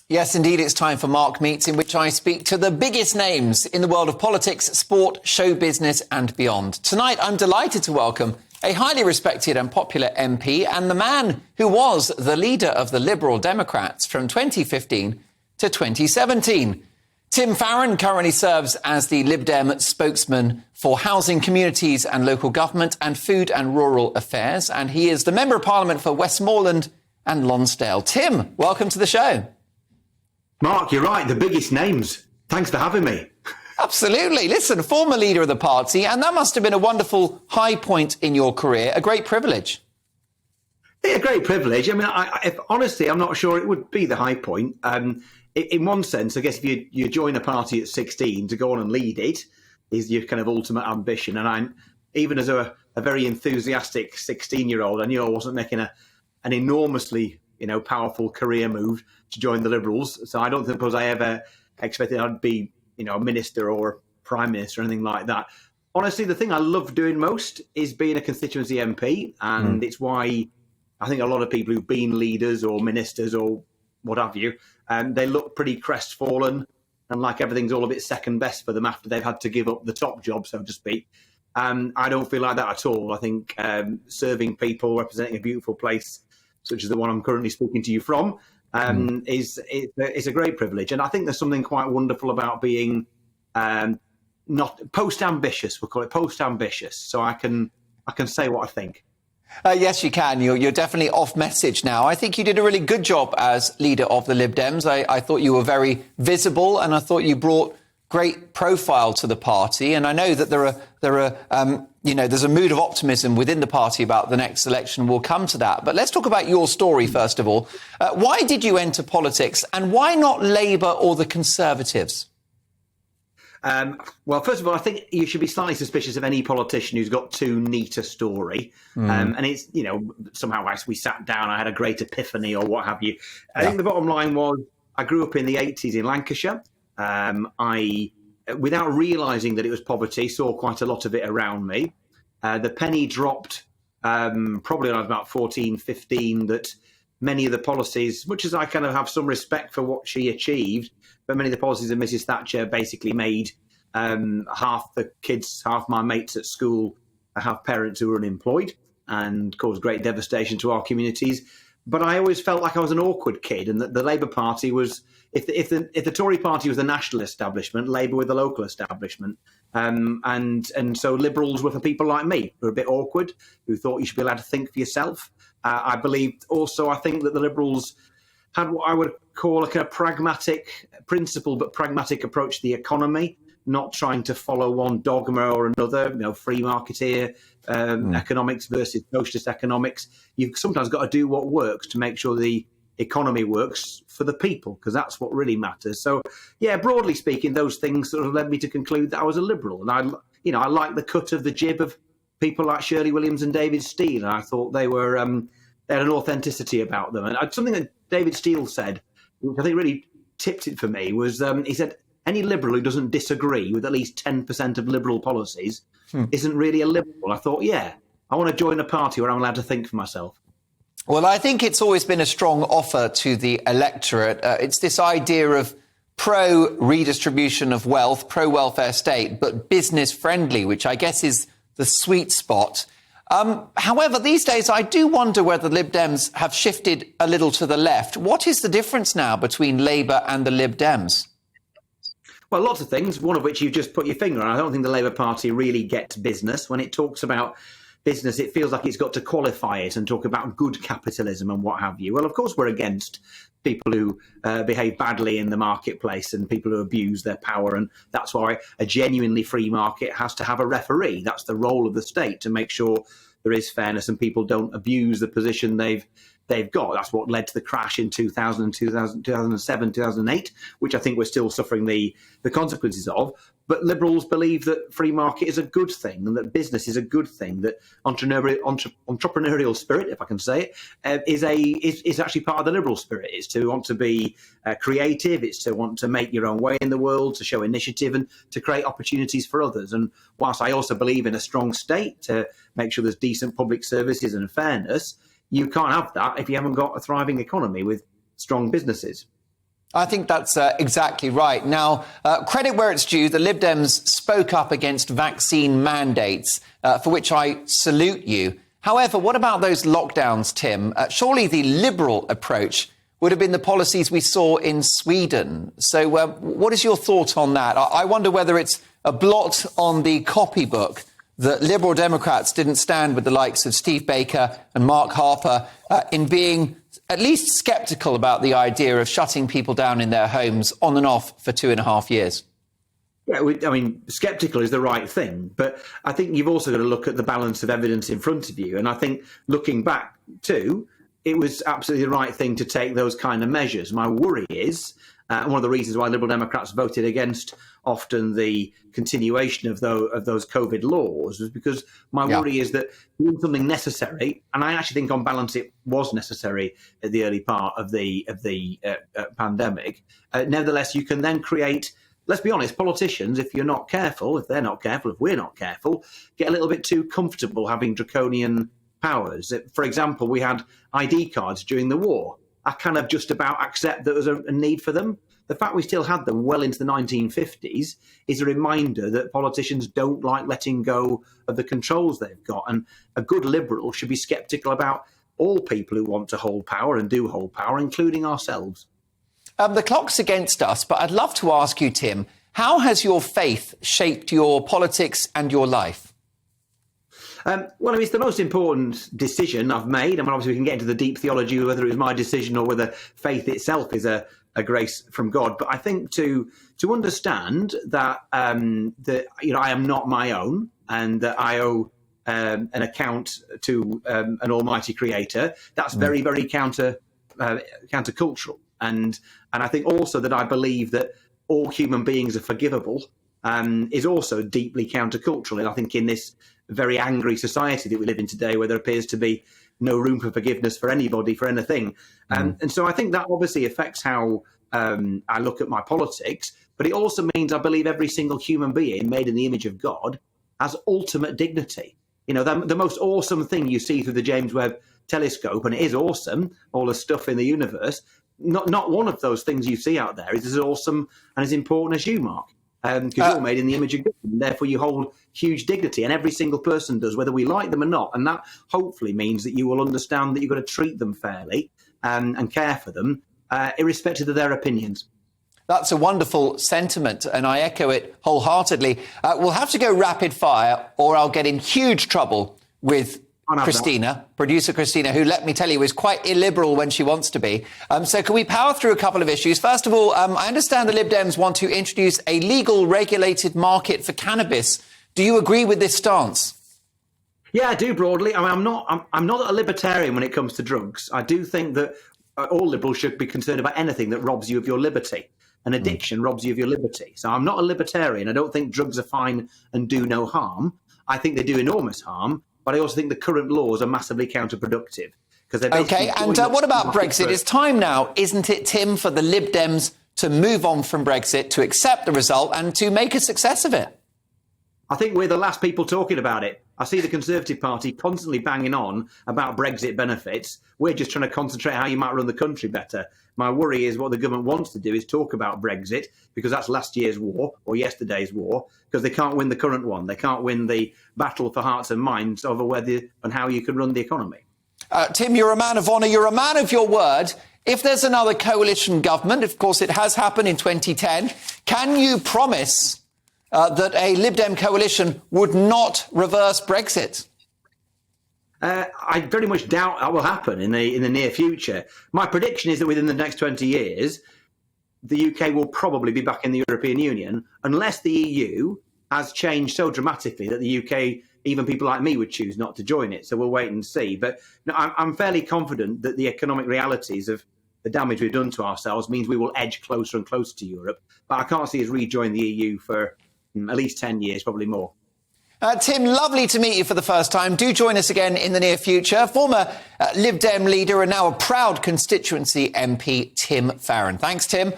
Yes, indeed, it's time for Mark Meets, in which I speak to the biggest names in the world of politics, sport, show business and beyond. Tonight, I'm delighted to welcome a highly respected and popular MP and the man who was the leader of the Liberal Democrats from 2015 to 2017. Tim Farron currently serves as the Lib Dem spokesman for housing, communities and local government and food and rural affairs, and he is the Member of Parliament for Westmoreland and Lonsdale. Tim, welcome to the show. Mark, you're right. The biggest names. Thanks for having me. Absolutely. Listen, former leader of the party, and that must have been a wonderful high point in your career, a great privilege. Yeah, great privilege. I mean, if honestly, I'm not sure it would be the high point. In one sense, I guess if you join a party at 16, to go on and lead it is your kind of ultimate ambition. And even as a very enthusiastic 16-year-old, I knew I wasn't making an enormously powerful career move to join the Liberals. So I don't suppose I ever expected I'd be, a minister or prime minister or anything like that. Honestly, the thing I love doing most is being a constituency MP. And it's why I think a lot of people who've been leaders or ministers or what have you, they look pretty crestfallen and like everything's all a bit second best for them after they've had to give up the top job, so to speak. I don't feel like that at all. I think serving people, representing a beautiful place such as the one I'm currently speaking to you from, is a great privilege. And I think there's something quite wonderful about being not post-ambitious. We'll call it post-ambitious. So I can say what I think. Yes, you can. You're definitely off message now. I think you did a really good job as leader of the Lib Dems. I thought you were very visible, and I thought you brought great profile to the party. And I know that there's a mood of optimism within the party about the next election. We'll come to that. But let's talk about your story, first of all. Why did you enter politics, and why not Labour or the Conservatives? Well, first of all, I think you should be slightly suspicious of any politician who's got too neat a story. And it's, somehow we sat down, I had a great epiphany or what have you. I think the bottom line was I grew up in the 80s in Lancashire. I, without realising that it was poverty, saw quite a lot of it around me. The penny dropped probably when I was about 14, 15, that many of the policies, much as I kind of have some respect for what she achieved, but many of the policies of Mrs. Thatcher basically made half the kids, half my mates at school have parents who were unemployed and caused great devastation to our communities. But I always felt like I was an awkward kid, and that the Labour Party was, if the Tory Party was the national establishment, Labour were the local establishment. And so Liberals were for people like me, who were a bit awkward, who thought you should be allowed to think for yourself. I think that the Liberals had what I would call a kind of pragmatic principle, but pragmatic approach to the economy, not trying to follow one dogma or another, free marketeer economics versus socialist economics. You've sometimes got to do what works to make sure the economy works for the people, because that's what really matters. So, yeah, broadly speaking, those things sort of led me to conclude that I was a Liberal. And I like the cut of the jib of people like Shirley Williams and David Steele. And I thought they were, they had an authenticity about them. And something that David Steele said, which I think really tipped it for me, was he said, any Liberal who doesn't disagree with at least 10% of Liberal policies isn't really a Liberal. I thought, yeah, I want to join a party where I'm allowed to think for myself. Well, I think it's always been a strong offer to the electorate. It's this idea of pro-redistribution of wealth, pro-welfare state, but business-friendly, which I guess is the sweet spot. However, these days, I do wonder whether Lib Dems have shifted a little to the left. What is the difference now between Labour and the Lib Dems? Well, lots of things, one of which you've just put your finger on. I don't think the Labour Party really gets business. When it talks about business, it feels like it's got to qualify it and talk about good capitalism and what have you. Well, of course, we're against people who behave badly in the marketplace and people who abuse their power. And that's why a genuinely free market has to have a referee. That's the role of the state, to make sure there is fairness and people don't abuse the position they've got. That's what led to the crash in 2007, 2008, which I think we're still suffering the consequences of. But Liberals believe that free market is a good thing and that business is a good thing, that entrepreneurial spirit, if I can say it, is actually part of the Liberal spirit. It's to want to be creative, it's to want to make your own way in the world, to show initiative and to create opportunities for others. And whilst I also believe in a strong state to make sure there's decent public services and fairness, you can't have that if you haven't got a thriving economy with strong businesses. I think that's exactly right. Now, credit where it's due, the Lib Dems spoke up against vaccine mandates, for which I salute you. However, what about those lockdowns, Tim? Surely the Liberal approach would have been the policies we saw in Sweden. So what is your thought on that? I wonder whether it's a blot on the copybook that Liberal Democrats didn't stand with the likes of Steve Baker and Mark Harper in being at least sceptical about the idea of shutting people down in their homes on and off for 2.5 years. Yeah, I mean, sceptical is the right thing, but I think you've also got to look at the balance of evidence in front of you. And I think looking back too, it was absolutely the right thing to take those kind of measures. My worry is, and one of the reasons why Liberal Democrats voted against often the continuation of those COVID laws was because my worry is that doing something necessary, and I actually think on balance it was necessary at the early part of the pandemic. Nevertheless, you can then create, let's be honest, politicians, if they're not careful, if we're not careful, get a little bit too comfortable having draconian powers. For example, we had ID cards during the war. I kind of just about accept that there was a need for them. The fact we still had them well into the 1950s is a reminder that politicians don't like letting go of the controls they've got. And a good Liberal should be sceptical about all people who want to hold power and do hold power, including ourselves. The clock's against us, but I'd love to ask you, Tim, how has your faith shaped your politics and your life? Well, I mean, it's the most important decision I've made. I mean, obviously, we can get into the deep theology of whether it was my decision or whether faith itself is a grace from God. But I think to understand that I am not my own and that I owe an account to an almighty creator, that's very, very countercultural. And I think also that I believe that all human beings are forgivable is also deeply countercultural. And I think in this very angry society that we live in today, where there appears to be no room for forgiveness for anybody, for anything. And so I think that obviously affects how I look at my politics, but it also means I believe every single human being made in the image of God has ultimate dignity. You know, the most awesome thing you see through the James Webb telescope, and it is awesome, all the stuff in the universe, not one of those things you see out there is as awesome and as important as you, Mark. Because you're made in the image of God, and therefore you hold huge dignity, and every single person does, whether we like them or not. And that hopefully means that you will understand that you've got to treat them fairly and care for them, irrespective of their opinions. That's a wonderful sentiment, and I echo it wholeheartedly. We'll have to go rapid fire, or I'll get in huge trouble with Christina, producer Christina, who, let me tell you, is quite illiberal when she wants to be. So can we power through a couple of issues? First of all, I understand the Lib Dems want to introduce a legal regulated market for cannabis. Do you agree with this stance? Yeah, I do broadly. I mean, I'm not a libertarian when it comes to drugs. I do think that all liberals should be concerned about anything that robs you of your liberty. An addiction robs you of your liberty. So I'm not a libertarian. I don't think drugs are fine and do no harm. I think they do enormous harm. But I also think the current laws are massively counterproductive. OK, and what about Brexit? It's time now, isn't it, Tim, for the Lib Dems to move on from Brexit, to accept the result and to make a success of it? I think we're the last people talking about it. I see the Conservative Party constantly banging on about Brexit benefits. We're just trying to concentrate how you might run the country better. My worry is what the government wants to do is talk about Brexit, because that's last year's war or yesterday's war, because they can't win the current one. They can't win the battle for hearts and minds over whether and how you can run the economy. Tim, you're a man of honour. You're a man of your word. If there's another coalition government, of course it has happened in 2010, can you promise that a Lib Dem coalition would not reverse Brexit? I very much doubt that will happen in the near future. My prediction is that within the next 20 years, the UK will probably be back in the European Union, unless the EU has changed so dramatically that the UK, even people like me, would choose not to join it. So we'll wait and see. But no, I'm fairly confident that the economic realities of the damage we've done to ourselves means we will edge closer and closer to Europe. But I can't see us rejoin the EU for at least 10 years, probably more. Tim, lovely to meet you for the first time. Do join us again in the near future. Former Lib Dem leader and now a proud constituency MP, Tim Farron. Thanks, Tim.